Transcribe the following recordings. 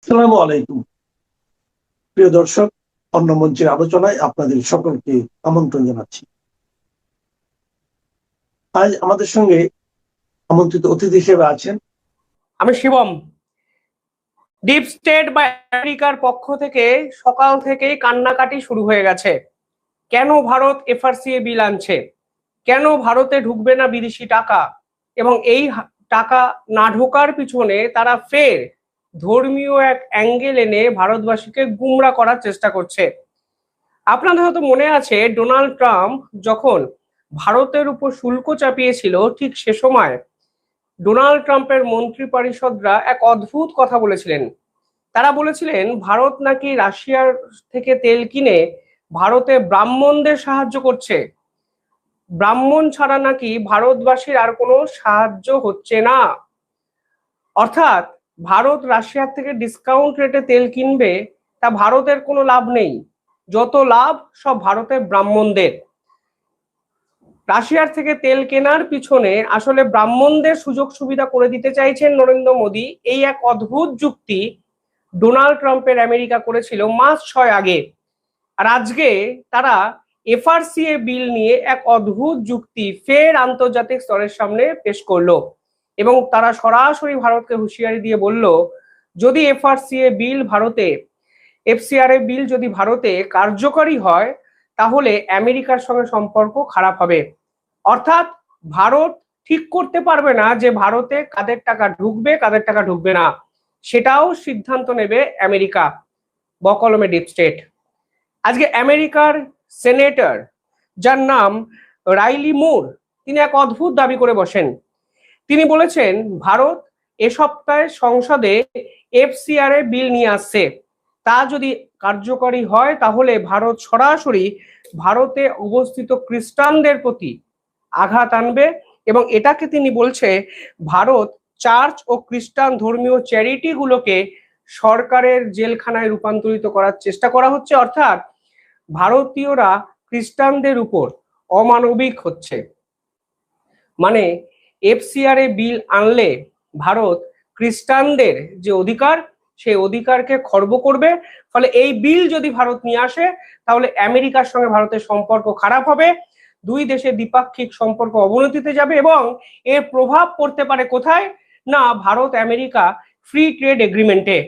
আসসালামু আলাইকুম। প্রিয় দর্শক, অন্য মঞ্চের আলোচনায় আপনাদের সকলকে আমন্ত্রণ জানাচ্ছি। আজ আমাদের সঙ্গে আমন্ত্রিত অতিথি হিসেবে আছেন আমি শিবম। ডিপ স্টেট বা আমেরিকার পক্ষ থেকে সকাল থেকেই কান্নাকাটি শুরু হয়ে গেছে। কেন ভারত এফআরসিএ বিল আনছে, কেন ভারতে ঢুকবে না বিদেশি টাকা, এবং এই টাকা না ঢোকার পিছনে তারা ফের ধর্মীয় এক অ্যাঙ্গেল এনে ভারতবাসীকে গুমরা করার চেষ্টা করছে। আপনাদের হয়তো মনে আছে, ডোনাল্ড ট্রাম্প যখন ভারতের উপর শুল্ক চাপিয়েছিল, ঠিক সে সময় ডোনাল্ড ট্রাম্পের মন্ত্রী পরিষদরা এক অদ্ভুত কথা বলেছিলেন। তারা বলেছিলেন ভারত নাকি রাশিয়ার থেকে তেল কিনে ভারতে ব্রাহ্মণদের সাহায্য করছে, ব্রাহ্মণ ছাড়া নাকি ভারতবাসীর আর কোনো সাহায্য হচ্ছে না। অর্থাৎ ভারত রাশিয়ার থেকে ডিসকাউন্ট রেটে তেল কিনবে, তা ভারতের কোনো লাভ নেই, যত লাভ সব ভারতের ব্রাহ্মণদের। রাশিয়ার থেকে তেল কেনার পিছনে আসলে ব্রাহ্মণদের সুযোগ সুবিধা করে দিতে চাইছেন নরেন্দ্র মোদী। এই এক অদ্ভুত যুক্তি ডোনাল্ড ট্রাম্পের আমেরিকা করেছিল মাস 6 আগে। আর আজকে তারা এফআরসিএ বিল নিয়ে এক অদ্ভুত যুক্তি ফের আন্তর্জাতিক স্তরের সামনে পেশ করলো, এবং তারা সরাসরি ভারতকে হুঁশিয়ারি দিয়ে বলল, যদি এফসিআরএ বিল যদি ভারতে কার্যকরী হয়, তাহলে আমেরিকার সঙ্গে সম্পর্ক খারাপ হবে। অর্থাৎ ভারত ঠিক করতে পারবে না যে ভারতে কাদের টাকা ঢুকবে কাদের টাকা ঢুকবে না, সেটাও সিদ্ধান্ত নেবে আমেরিকা, বকলমে ডিপ স্টেট। আজকে আমেরিকার সেনেটর, যার নাম রাইলি মুর, তিনি এক অদ্ভুত দাবি করে বসেন। তিনি বলেছেন ভারত এ সপ্তাহে সংসদে এফসিআরএ বিল নিয়ে আসছে, তা যদি কার্যকরী হয় তাহলে ভারত সরাসরি ভারতে অবস্থিত খ্রিস্টানদের প্রতি আঘাত আনবে, এবং এটাকে তিনি বলছে ভারত চার্চ ও খ্রিস্টান ধর্মীয় চ্যারিটি গুলোকে সরকারের জেলখানায় রূপান্তরিত করার চেষ্টা করা হচ্ছে। অর্থাৎ ভারতীয়রা খ্রিস্টানদের উপর অমানবিক হচ্ছে। মানে এফসিআরএ বিল আনলে ভারত খ্রিস্টানদের যে অধিকার, সেই অধিকারকে খর্ব করবে। ফলে এই বিল যদি ভারত নিয়ে আসে, তাহলে আমেরিকার সঙ্গে ভারতের সম্পর্ক খারাপ হবে, দুই দেশের দ্বিপাক্ষিক সম্পর্ক অবনতিতে যাবে, এবং এর প্রভাব পড়তে পারে কোথায় না, ভারত আমেরিকা ফ্রি ট্রেড এগ্রিমেন্টে।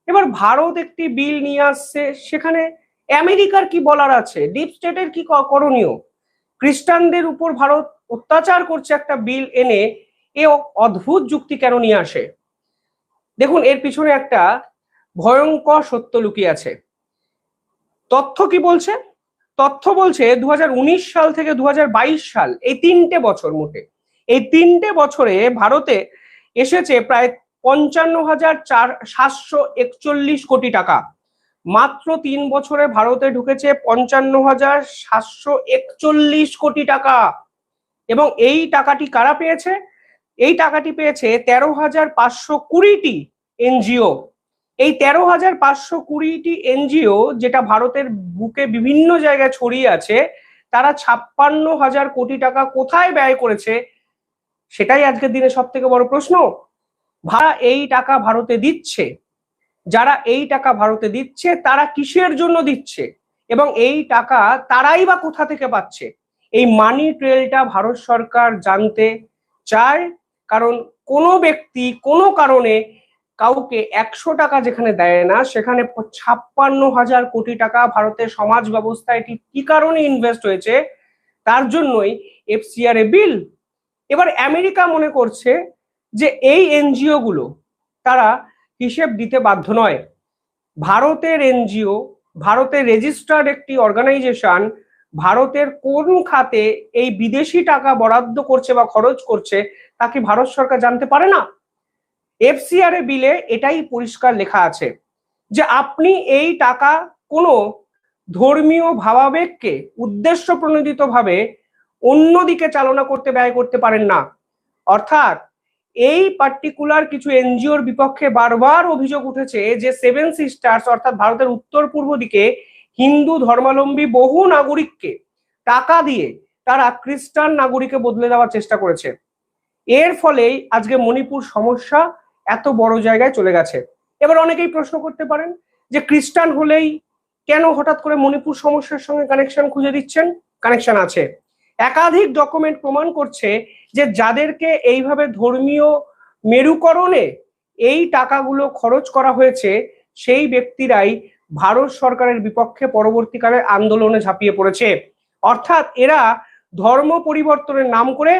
এবার ভারত একটি বিল নিয়ে আসছে, সেখানে আমেরিকার কি বলার আছে, ডিপ স্টেটের কি করণীয়? খ্রিস্টানদের উপর ভারত অত্যাচার করছে একটা বিল এনে, এ অদ্ভুত যুক্তি কেন নিয়ে আসে? দেখুন, এর পিছনে একটা ভয়ঙ্কর সত্য লুকিয়ে আছে। তথ্য কি বলছে? তথ্য বলছে 2019 সাল থেকে 2022 সাল, এই 3টে বছর, মোটে এই 3টে বছরে ভারতে এসেছে প্রায় 55,741 কোটি টাকা। মাত্র 3 বছরে ভারতে ঢুকেছে 55,741 কোটি টাকা। এবং এই টাকাটি কারা পেয়েছে? এই টাকাটি পেয়েছে 13,520টি এনজিও। এই 13,520টি এনজিও, যেটা ভারতের বুকে বিভিন্ন জায়গায় ছড়িয়ে আছে, তারা 56,000 কোটি টাকা কোথায় ব্যয় করেছে, সেটাই আজকের দিনে সব থেকে বড় প্রশ্ন। এই টাকা ভারতে দিচ্ছে, যারা এই টাকা ভারতে দিচ্ছে তারা কিসের জন্য দিচ্ছে, এবং এই টাকা তারাই বা কোথা থেকে পাচ্ছে? এই মানি ট্রেলটা ভারত সরকার জানতে চায়। কারণ কোনো ব্যক্তি কোনো কারণে কাউকে 100 টাকা যেখানে দেয় না, সেখানে 56,000 কোটি টাকা ভারতের সমাজ ব্যবস্থায় ঠিক কি কারণে ইনভেস্ট হয়েছে, তার জন্যই এফসিআরএ বিল। এবার আমেরিকা মনে করছে যে এই এনজিও গুলো তারা হিসেব দিতে বাধ্য নয়। ভারতের এনজিও, ভারতের রেজিস্টার্ড একটি অর্গানাইজেশন, ভারতের কোন খাতে এই বিদেশি টাকা বরাদ্দ করছে বা খরচ করছে, তা কি ভারত সরকার জানতে পারে না? এফসিআরএ বিলে এটাই পরিষ্কার লেখা আছে যে আপনি এই টাকা কোনো ধর্মীয় ভাবাবেগকে উদ্দেশ্য প্রণোদিত ভাবে অন্যদিকে চালনা করতে ব্যয় করতে পারেন না। অর্থাৎ এই পার্টিকুলার কিছু এনজিওর বিপক্ষে বারবার অভিযোগ উঠেছে যে 7 সিস্টার্স, অর্থাৎ ভারতের উত্তর পূর্ব দিকে হিন্দু ধর্মাবলম্বী বহু নাগরিককে টাকা দিয়ে তারা খ্রিস্টান নাগরিকে বদলে দেওয়ার চেষ্টা করেছে। এর ফলেই আজকে মণিপুর সমস্যা এত বড় জায়গায় চলে গেছে। এবার অনেকেই প্রশ্ন করতে পারেন যে খ্রিস্টান হলেই কেন হঠাৎ করে মণিপুর সমস্যার সঙ্গে কানেকশন খুঁজে দিচ্ছেন? কানেকশন আছে। একাধিক ডকুমেন্ট প্রমাণ করছে যে যাদেরকে এইভাবে ধর্মীয় মেরুকরণে এই টাকাগুলো খরচ করা হয়েছে সেই ব্যক্তিরাই ভারত সরকারের বিপক্ষে পরবর্তীকালে আন্দোলনে ঝাঁপিয়ে পড়েছে। অর্থাৎ এরা ধর্ম পরিবর্তনের নাম করে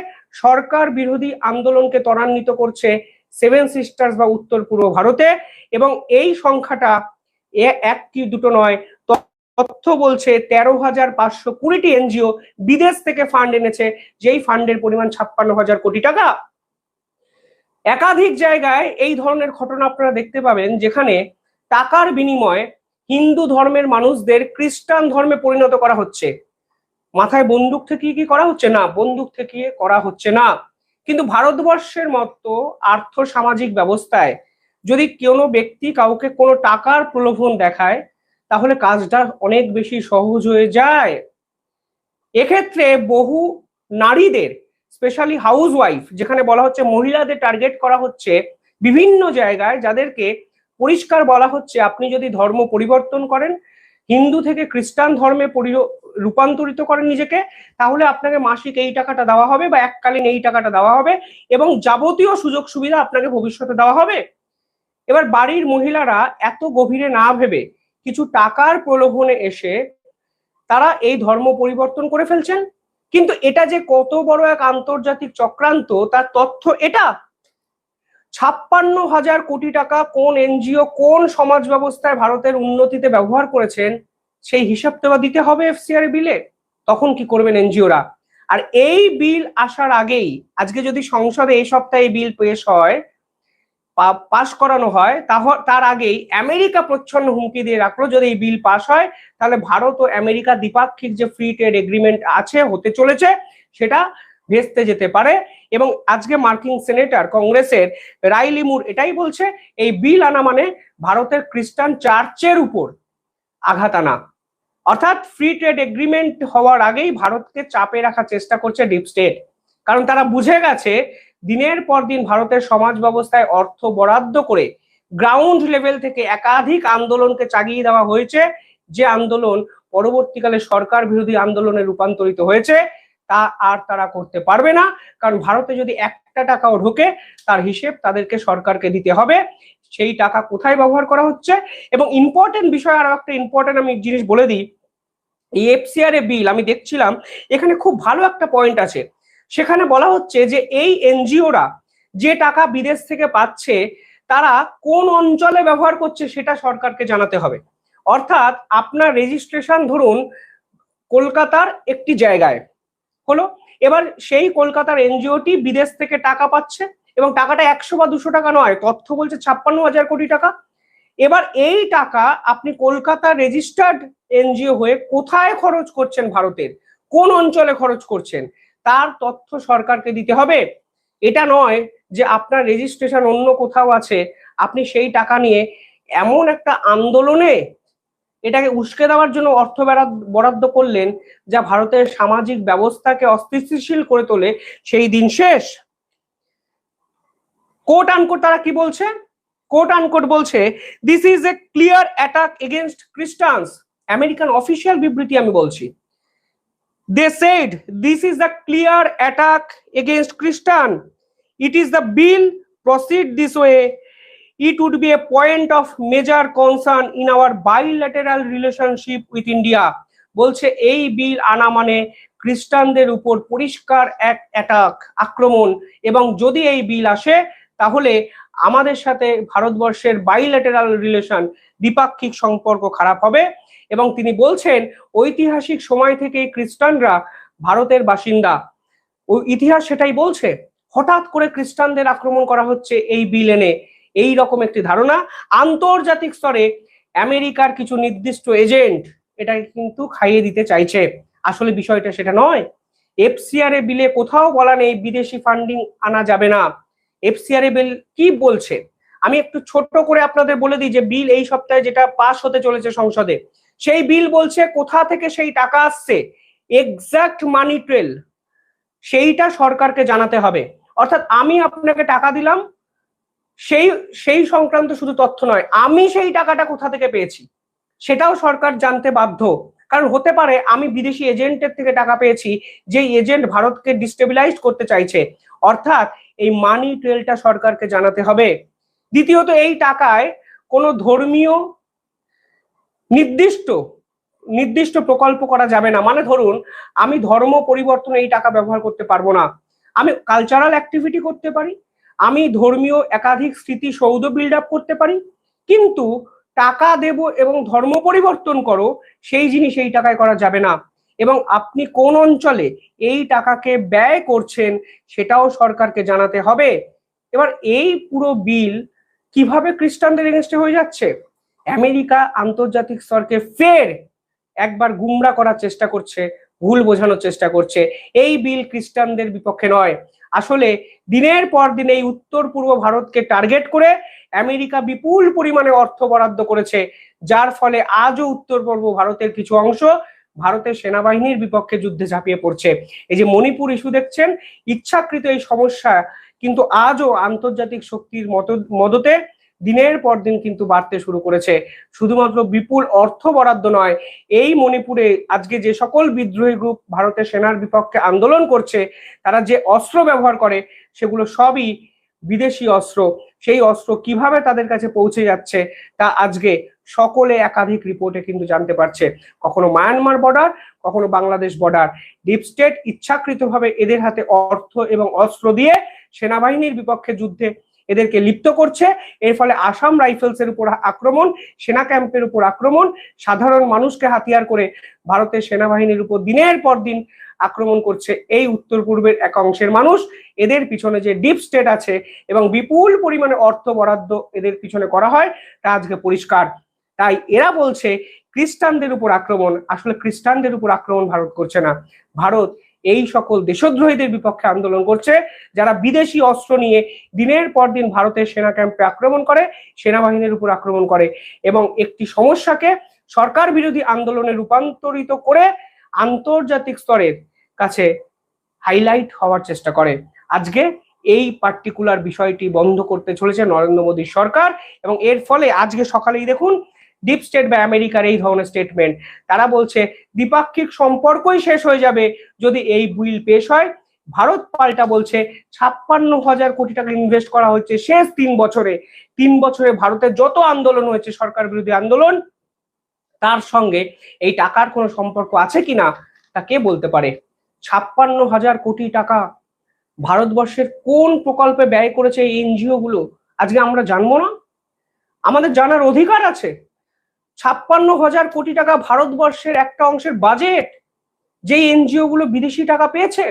সরকার বিরোধী আন্দোলনকে ত্বরান্বিত করছে সেভেন সিস্টার্স বা উত্তর পূর্ব ভারতে। এবং এই সংখ্যাটা এক কি দুটো নয়, তথ্য বলছে 13,520টি এনজিও বিদেশ থেকে ফান্ড এনেছে, যেই ফান্ডের পরিমাণ 56,000 কোটি টাকা। একাধিক জায়গায় এই ধরনের ঘটনা আপনারা দেখতে পাবেন যেখানে টাকার বিনিময়ে হিন্দু ধর্মের মানুষদের খ্রিস্টান ধর্মে পরিণত করা হচ্ছে। মাথায় বন্দুক ঠেকিয়ে কি করা হচ্ছে? না, বন্দুক ঠেকিয়ে করা হচ্ছে না। কিন্তু ভারতবর্ষের মতো আর্থ সামাজিক ব্যবস্থায় যদি কোনো ব্যক্তি কাউকে কোনো টাকার প্রলোভন দেখায় তাহলে কাজটা অনেক বেশি সহজ হয়ে যায়। এক্ষেত্রে বহু নারীদের, স্পেশালি হাউস ওয়াইফ, যেখানে বলা হচ্ছে মহিলাদের টার্গেট করা হচ্ছে বিভিন্ন জায়গায়, যাদেরকে পরিষ্কার বলা হচ্ছে আপনি যদি ধর্ম পরিবর্তন করেন, হিন্দু থেকে খ্রিস্টান ধর্মে রূপান্তরিত করেন নিজেকে, তাহলে আপনাকে মাসিক এই টাকাটা দেওয়া হবে বা এককালীন এই টাকাটা দেওয়া হবে এবং যাবতীয় সুযোগ সুবিধা আপনাকে ভবিষ্যতে দেওয়া হবে। এবার বাড়ির মহিলারা এত গভীরে না ভেবে কিছু টাকার প্রলোভনে এসে তারা এই ধর্ম পরিবর্তন করে ফেলছেন। কিন্তু এটা যে কত বড় এক আন্তর্জাতিক চক্রান্ত তার তথ্য এটা। 56,000 কোটি টাকা কোন এনজিও কোন সমাজ ব্যবস্থায় ভারতের উন্নতিতে ব্যবহার করেছেন সেই হিসাব তো দিতে হবে এফসিআর বিলে। তখন কি করবেন এনজিওরা? আর এই বিল আসার আগেই, আজকে যদি সংসদে এই সপ্তাহে বিল পেশ হয়, পাশ করানো হয়, তার আগেই আমেরিকা প্রচ্ছন্ন হুমকি দিয়ে রাখলো যদি এই বিল পাশ হয় তাহলে ভারত ও আমেরিকা দ্বিপাক্ষিক যে ফ্রি ট্রেড এগ্রিমেন্ট আছে হতে চলেছে সেটা ভেস্তে যেতে পারে। এবং আজকে মার্কিন সেনেটর কংগ্রেসের রাইলি মুর এটাই বলছে, এই বিল আনা মানে ভারতের খ্রিস্টান চার্চের উপর আঘাত আনা। অর্থাৎ ফ্রি ট্রেড এগ্রিমেন্ট হওয়ার আগেই ভারতকে চাপে রাখার চেষ্টা করছে ডিপ স্টেট। কারণ তারা বুঝে গেছে দিনের পর দিন ভারতের সমাজ ব্যবস্থায় অর্থ বরাদ্দ করে গ্রাউন্ড লেভেল থেকে একাধিক আন্দোলনকে চাগিয়ে দেওয়া হয়েছে, যে আন্দোলন পরবর্তীকালে সরকার বিরোধী আন্দোলনে রূপান্তরিত হয়েছে, তা আর তারা করতে পারবে না। কারণ ভারতে যদি একটা টাকাও ঢোকে তার হিসেব তাদেরকে সরকারকে দিতে হবে। সেই টাকা কোথায় ব্যবহার করা হচ্ছে। এবং ইম্পর্টেন্ট বিষয়, আরো একটা ইম্পর্টেন্ট আমি জিনিস বলে দিই, এই এফসিআর এ বিল আমি দেখছিলাম, এখানে খুব ভালো একটা পয়েন্ট আছে। সেখানে বলা হচ্ছে যে এই এনজিওরা যে টাকা বিদেশ থেকে পাচ্ছে তারা কোন অঞ্চলে ব্যবহার করছে সেটা সরকারকে জানাতে হবে। অর্থাৎ আপনার রেজিস্ট্রেশন ধরুন কলকাতার একটি জায়গায় হলো, এবার সেই কলকাতার এনজিওটি বিদেশ থেকে টাকা পাচ্ছে এবং টাকাটা 100 বা 200 টাকা নয়, তথ্য বলছে 56,000 কোটি টাকা। এবার এই টাকা আপনি কলকাতার রেজিস্টার্ড এনজিও হয়ে কোথায় খরচ করছেন, ভারতের কোন অঞ্চলে খরচ করছেন, তার তথ্য সরকারকে দিতে হবে। এটা নয় যে আপনার রেজিস্ট্রেশন অন্য কোথাও আছে, আপনি সেই টাকা নিয়ে এমন একটা আন্দোলনে এটাকে উস্কে দেওয়ার জন্য অর্থ বরাদ্দ করলেন যা ভারতের সামাজিক ব্যবস্থাকে অস্থিতিশীল করে তোলে, সেই দিন শেষ। কোট আনকোট তারা কি বলছে? কোট আনকোট বলছে this is a clear attack against খ্রিস্টানস। American official বিবৃতি আমি বলছি। They said this is a clear attack against Christian. It is the bill proceed this way. It would be a point of major concern in our bilateral relationship with India. বলছে এই বিল আনা মানে খ্রিস্টানদের উপর পরিষ্কার এক অ্যাটাক, আক্রমণ। এবং যদি এই বিল আসে তাহলে আমাদের সাথে ভারতবর্ষের বাইল্যাটেরাল রিলেশন, দ্বিপাক্ষিক সম্পর্ক খারাপ হবে। এবং তিনি বলছেন ঐতিহাসিক সময় থেকে খ্রিস্টানরা ভারতের বাসিন্দা, ওই ইতিহাস সেটাই বলছে। হঠাৎ করে খ্রিস্টানদের আক্রমণ করা হচ্ছে এই বিল এনে, এই রকম একটি ধারণা আন্তর্জাতিক স্তরে আমেরিকার কিছু নির্দিষ্ট এজেন্ট এটাকে কিন্তু খাইয়ে দিতে চাইছে। আসলে বিষয়টা সেটা নয়। এফসিআর এ বিলে কোথাও বলা নেই বিদেশি ফান্ডিং আনা যাবে না। এফসিআর এ বিল কি বলছে আমি একটু ছোট্ট করে আপনাদের বলে দিই, যে বিল এই সপ্তাহে যেটা পাস হতে চলেছে সংসদে, সেই বিল বলছে কোথা থেকে সেই টাকা আসছে, এক্সাক্ট মানি ট্রেল সেইটা সরকারকে জানাতে হবে। অর্থাৎ আমি আপনাকে টাকা দিলাম, সেই সেই সংক্রান্ত শুধু তথ্য নয়, আমি সেই টাকাটা কোথা থেকে পেয়েছি সেটাও সরকার জানতে বাধ্য। কারণ হতে পারে আমি বিদেশি এজেন্টের থেকে টাকা পেয়েছি, যে এজেন্ট ভারতকে ডিস্টেবিলাইজ করতে চাইছে। অর্থাৎ এই মানি ট্রেলটা সরকারকে জানাতে হবে। দ্বিতীয়ত, এই টাকায় কোনো ধর্মীয় নির্দিষ্ট নির্দিষ্ট প্রকল্প করা যাবে না। মানে ধরুন, আমি ধর্ম পরিবর্তনে এই টাকা ব্যবহার করতে পারবো না। আমি কালচারাল অ্যাক্টিভিটি করতে পারি, আমি ধর্মীয় একাধিক স্মৃতিসৌধ বিল্ড আপ করতে পারি, কিন্তু টাকা দেব এবং ধর্ম পরিবর্তন করো, সেই জিনিস এই টাকায় করা যাবে না। এবং আপনি কোন অঞ্চলে এই টাকাকে ব্যয় করছেন সেটাও সরকারকে জানাতে হবে। এবার এই পুরো বিল কিভাবে খ্রিস্টানদের এগেনস্টে হয়ে যাচ্ছে? আমেরিকা আন্তর্জাতিক স্তরকে ফের একবার গুমরা করার চেষ্টা করছে, ভুল বোঝানোর চেষ্টা করছে। এই বিল খ্রিস্টানদের বিপক্ষে নয়। আসলে দিনের পর দিন এই উত্তর পূর্ব ভারতকে টার্গেট করে আমেরিকা বিপুল পরিমাণে অর্থ বরাদ্দ করেছে, যার ফলে আজও উত্তর পূর্ব ভারতের কিছু অংশ ভারতের সেনাবাহিনীর বিপক্ষে যুদ্ধে ঝাঁপিয়ে পড়ছে। এই যে মণিপুর ইস্যু দেখছেন, ইচ্ছাকৃত এই সমস্যা কিন্তু আজও আন্তর্জাতিক শক্তির মদতে দিনের পর দিন কিন্তু বাড়তে শুরু করেছে। শুধুমাত্র বিপুল অর্থ বরাদ্দ নয়, এই মণিপুরে আজকে যে সকল বিদ্রোহী গ্রুপ ভারতের সেনার বিপক্ষে আন্দোলন করছে, তারা যে অস্ত্র ব্যবহার করে সেগুলো সবই বিদেশি অস্ত্র। সেই অস্ত্র কিভাবে তাদের কাছে পৌঁছে যাচ্ছে তা আজকে সকলে একাধিক রিপোর্টে কিন্তু জানতে পারছে। কখনো মায়ানমার বর্ডার, কখনো বাংলাদেশ বর্ডার। ডিপ স্টেট ইচ্ছাকৃতভাবে এদের হাতে অর্থ এবং অস্ত্র দিয়ে সেনাবাহিনীর বিপক্ষে যুদ্ধে এদেরকে লিপ্ত করছে। এর ফলে আসাম রাইফেলসের উপর আক্রমণ, সেনা ক্যাম্পের উপর আক্রমণ, সাধারণ মানুষকে হাতিয়ার করে ভারতের সেনাবাহিনীর উপর দিনের পর দিন আক্রমণ করছে এই উত্তর পূর্বের এক অংশের মানুষ। এদের পিছনে যে ডিপ স্টেট আছে এবং বিপুল পরিমাণে অর্থ বরাদ্দ এদের পিছনে করা হয় তা আজকে পরিষ্কার। তাই এরা বলছে খ্রিস্টানদের উপর আক্রমণ। আসলে খ্রিস্টানদের উপর আক্রমণ ভারত করছে না, ভারত এই সকল দেশদ্রোহীদের বিপক্ষে আন্দোলন করছে, যারা বিদেশি অস্ত্র নিয়ে দিনের পর দিন ভারতের সেনা ক্যাম্পে আক্রমণ করে, সেনাবাহিনীর উপর আক্রমণ করে এবং একটি সমস্যাকে সরকার বিরোধী আন্দোলনে রূপান্তরিত করে আন্তর্জাতিক স্তরের কাছে হাইলাইট হওয়ার চেষ্টা করে। আজকে এই পার্টিকুলার বিষয়টি বন্ধ করতে চলেছে নরেন্দ্র মোদী সরকার, এবং এর ফলে আজকে সকালেই দেখুন ডিপ স্টেট বা আমেরিকার এই ধরনের স্টেটমেন্ট। তারা বলছে দ্বিপাক্ষিক সম্পর্কই শেষ হয়ে যাবে যদি এই বিল পেশ হয়। ভারত পাল্টা বলছে 56,000 কোটি টাকা ইনভেস্ট করা হচ্ছে শেষ 3 বছরে। 3 বছরে ভারতের যত আন্দোলন হয়েছে, সরকার বিরোধী আন্দোলন, তার সঙ্গে এই টাকার কোনো সম্পর্ক আছে কিনা তা কে বলতে পারে? 56,000 কোটি টাকা ভারতবর্ষের কোন প্রকল্পে ব্যয় করেছে এই এনজিও গুলো আজকে আমরা জানবো না? আমাদের জানার অধিকার আছে। 56,000 কোটি টাকা ভারতবর্ষের একটা অংশের বাজেট, যেই এনজিও গুলো বিদেশি টাকা পেয়েছে।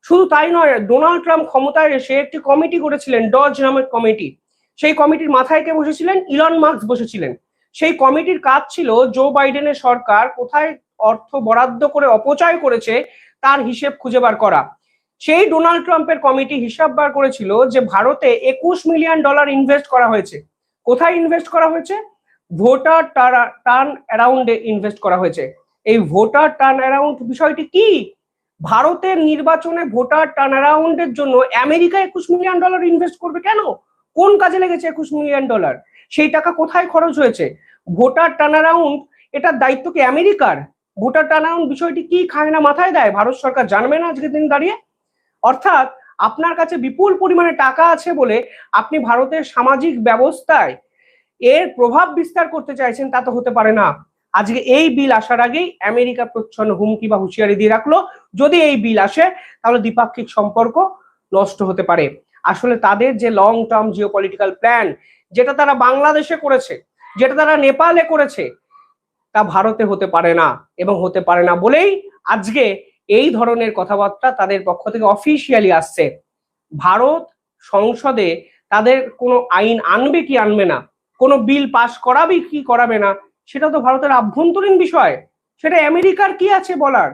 শুধু তাই নয়, ডোনাল্ড ট্রাম্প ক্ষমতায় এসে একটি কমিটি করেছিলেন, ডজ নামের কমিটি। সেই কমিটির মাথায় কে বসেছিলেন? ইলন মাস্ক বসেছিলেন। সেই কমিটির কাজ ছিল জো বাইডেনের সরকার কোথায় অর্থ বরাদ্দ করে অপচয় করেছে তার হিসেব খুঁজে বার করা। সেই ডোনাল্ড ট্রাম্পের কমিটি হিসাব বার করেছিল যে ভারতে $21 মিলিয়ন ইনভেস্ট করা হয়েছে। কোথায় ইনভেস্ট করা হয়েছে? ভোটার টার্ন অ্যারাউন্ডে ইনভেস্ট করা হয়েছে। এই ভোটার টার্ন অ্যারাউন্ড বিষয়টি কি? ভারতের নির্বাচনে ভোটার টার্ন অ্যারাউন্ডের জন্য আমেরিকা $21 মিলিয়ন ইনভেস্ট করবে কেন? কোন কাজে লেগেছে $21 মিলিয়ন? সেই টাকা কোথায় খরচ হয়েছে? ভোটার টার্ন অ্যারাউন্ড, এটার দায়িত্ব কি আমেরিকার? ভোটার টার্ন অ্যারাউন্ড বিষয়টি কি খায় না মাথায় দেয় ভারত সরকার জানবে না আজকের দিন দাঁড়িয়ে? অর্থাৎ আপনার কাছে বিপুল পরিমাণে টাকা আছে বলে আপনি ভারতের সামাজিক ব্যবস্থায় এর প্রভাব বিস্তার করতে চাইছেন, তা তো হতে পারে না। আজকে এই বিল আসার আগেই আমেরিকা প্রচ্ছন্ন হুমকি বা হুঁশিয়ারি দিয়ে রাখলো, যদি এই বিল আসে তাহলে দ্বিপাক্ষিক সম্পর্ক নষ্ট হতে পারে। আসলে তাদের যে লং টার্ম জিওপলিটিক্যাল প্ল্যান, যেটা তারা বাংলাদেশে করেছে, যেটা তারা নেপালে করেছে, তা ভারতে হতে পারে না। এবং হতে পারে না বলেই আজকে এই ধরনের কথাবার্তা তাদের পক্ষ থেকে অফিসিয়ালি আসছে। ভারত সংসদে তাদের কোনো আইন আনবে কি আনবে না, কোনো বিল পাস করাবে কি করাবে না, সেটা তো ভারতের আভ্যন্তরীণ বিষয়। সেটা আমেরিকার কি আছে বলার?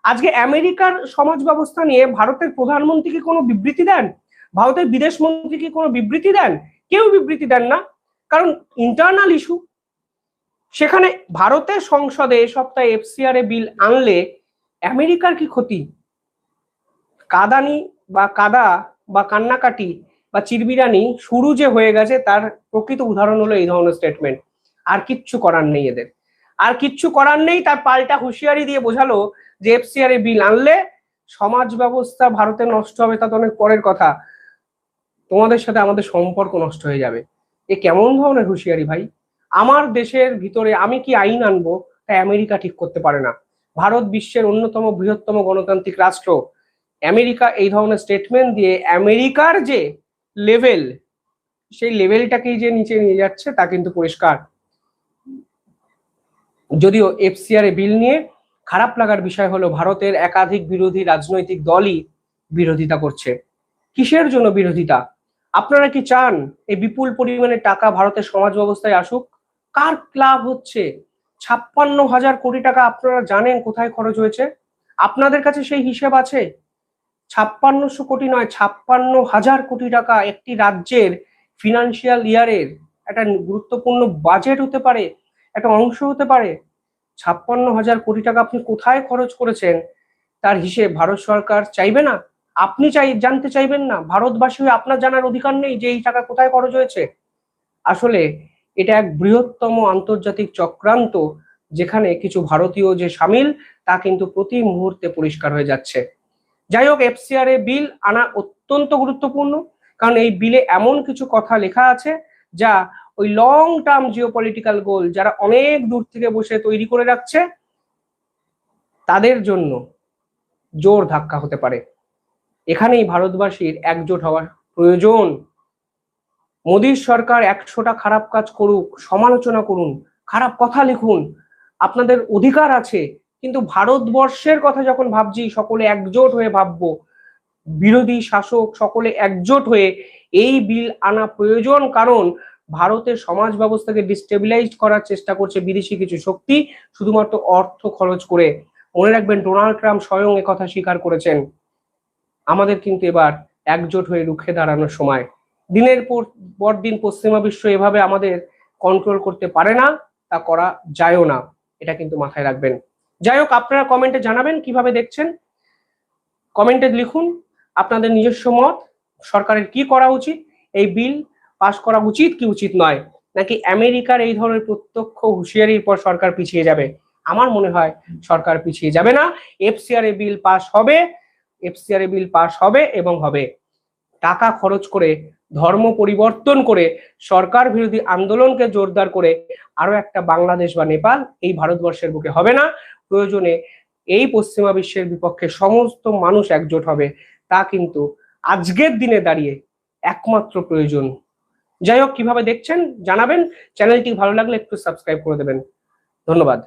আজকে আমেরিকার সমাজ ব্যবস্থা নিয়ে ভারতের প্রধানমন্ত্রী কি কোনো বিবৃতি দেন? ভারতের বিদেশ মন্ত্রী কি কোনো বিবৃতি দেন? কেউ বিবৃতি দেন না, কারণ ইন্টারনাল ইস্যু। সেখানে ভারতের সংসদে এ সপ্তাহে এফসিআর এ বিল আনলে আমেরিকার কি ক্ষতি? কাদানি বা কাদা বা কান্নাকাটি বা চিরবিরানি শুরু যে হয়ে গেছে তার প্রকৃত উদাহরণ হলো এই ধরনের স্টেটমেন্ট। আর কিচ্ছু করার নেই এদের, আর কিচ্ছু করার নেই। তার পাল্টা হুঁশিয়ারি দিয়ে বোঝালো যে এফসিআর বিল আনলে সমাজ ব্যবস্থা ভারতের নষ্ট হবে, তা তো অনেক পরের কথা, তোমাদের সাথে আমাদের সম্পর্ক নষ্ট হয়ে যাবে। এ কেমন ধরনের হুঁশিয়ারি ভাই? আমার দেশের ভিতরে আমি কি আইন আনবো তা আমেরিকা ঠিক করতে পারে না। ভারত বিশ্বের অন্যতম বৃহত্তম গণতান্ত্রিক রাষ্ট্র, আমেরিকা এই ধরনের স্টেটমেন্ট দিয়ে আমেরিকার যে লেভেল, সেই লেভেলটাকেই যে নিচে নিয়ে যাচ্ছে তা কিন্তু পরিষ্কার। যদিও এফসিআর বিল নিয়ে খারাপ লাগার বিষয় হলো ভারতের একাধিক বিরোধী রাজনৈতিক দলই বিরোধিতা করছে। কিসের জন্য বিরোধিতা? আপনারা কি চান এই বিপুল পরিমাণে টাকা ভারতের সমাজ ব্যবস্থায় আসুক? কার লাভ হচ্ছে? 56,000 কোটি টাকা আপনারা জানেন কোথায় খরচ হয়েছে? আপনাদের কাছে সেই হিসেব আছে? 5600 কোটি নয়, 56,000 কোটি টাকা একটি রাজ্যের ফিনান্সিয়াল ইয়ারের একটা গুরুত্বপূর্ণ বাজেট হতে পারে, একটা অংশ হতে পারে। 56,000 কোটি টাকা আপনি কোথায় খরচ করেছেন তার হিসেব ভারত সরকার চাইবে না? আপনি জানতে চাইবেন না? ভারতবাসী হয়ে আপনার জানার অধিকার নেই যে এই টাকা কোথায় খরচ হয়েছে? আসলে এটা এক বৃহত্তম আন্তর্জাতিক চক্রান্ত, যেখানে কিছু ভারতীয় যে সামিল তা কিন্তু প্রতি মুহূর্তে পরিষ্কার হয়ে যাচ্ছে। যাই হোক, এফসিআর বিল আনা অত্যন্ত গুরুত্বপূর্ণ, কারণ এই বিলে এমন কিছু কথা লেখা আছে যা ওই লং টার্ম জিওপলিটিক্যাল গোল যারা অনেক দূর থেকে বসে তৈরি করে রাখছে তাদের জন্য জোর ধাক্কা হতে পারে। এখানেই ভারতবাসীর একজোট হওয়ার প্রয়োজন। মোদীর সরকার 100টা খারাপ কাজ করুক, সমালোচনা করুন, খারাপ কথা লিখুন, আপনাদের অধিকার আছে, কিন্তু ভারতবর্ষের কথা যখন ভাবছি সকলে একজোট হয়ে ভাববো। বিরোধী শাসক সকলে একজোট হয়ে এই বিল আনা প্রয়োজন, কারণ ভারতের সমাজ ব্যবস্থাকে ডিস্টেবিলাইজ করার চেষ্টা করছে বিদেশি কিছু শক্তি শুধুমাত্র অর্থ খরচ করে। মনে রাখবেন, ডোনাল্ড ট্রাম্প স্বয়ং একথা স্বীকার করেছেন। আমাদের কিন্তু এবার একজোট হয়ে রুখে দাঁড়ানোর সময়। দিনের পর দিন পশ্চিমা বিশ্ব এভাবে আমাদের কন্ট্রোল করতে পারে না, তা করা যায়ও না, এটা কিন্তু মাথায় রাখবেন। যাই হোক, আপনারা কমেন্টে জানাবেন কিভাবে দেখছেন, কমেন্টে লিখুন আপনাদের নিজস্ব মত। সরকারের কি করা উচিত? এই বিল পাশ করা উচিত কি উচিত নয়, নাকি আমেরিকার এই ধরনের প্রত্যক্ষ হুঁশিয়ারির পর সরকার পিছিয়ে যাবে? আমার মনে হয় সরকার পিছিয়ে যাবে না, এফসিআর বিল পাস হবে, এফসিআর বিল পাস হবে এবং হবে। টাকা খরচ করে, ধর্ম পরিবর্তন করে, সরকার বিরোধী আন্দোলনকে জোরদার করে আরো একটা বাংলাদেশ বা নেপাল এই ভারতবর্ষের বুকে হবে না। প্রয়োজনে এই পশ্চিমা বিশ্বের বিপক্ষে সমস্ত মানুষ একজোট হবে, তা কিন্তু আজকের দিনে দাঁড়িয়ে একমাত্র প্রয়োজন। যাই হোক, কিভাবে দেখছেন জানাবেন। চ্যানেলটি ভালো লাগলে একটু সাবস্ক্রাইব করে দেবেন। ধন্যবাদ।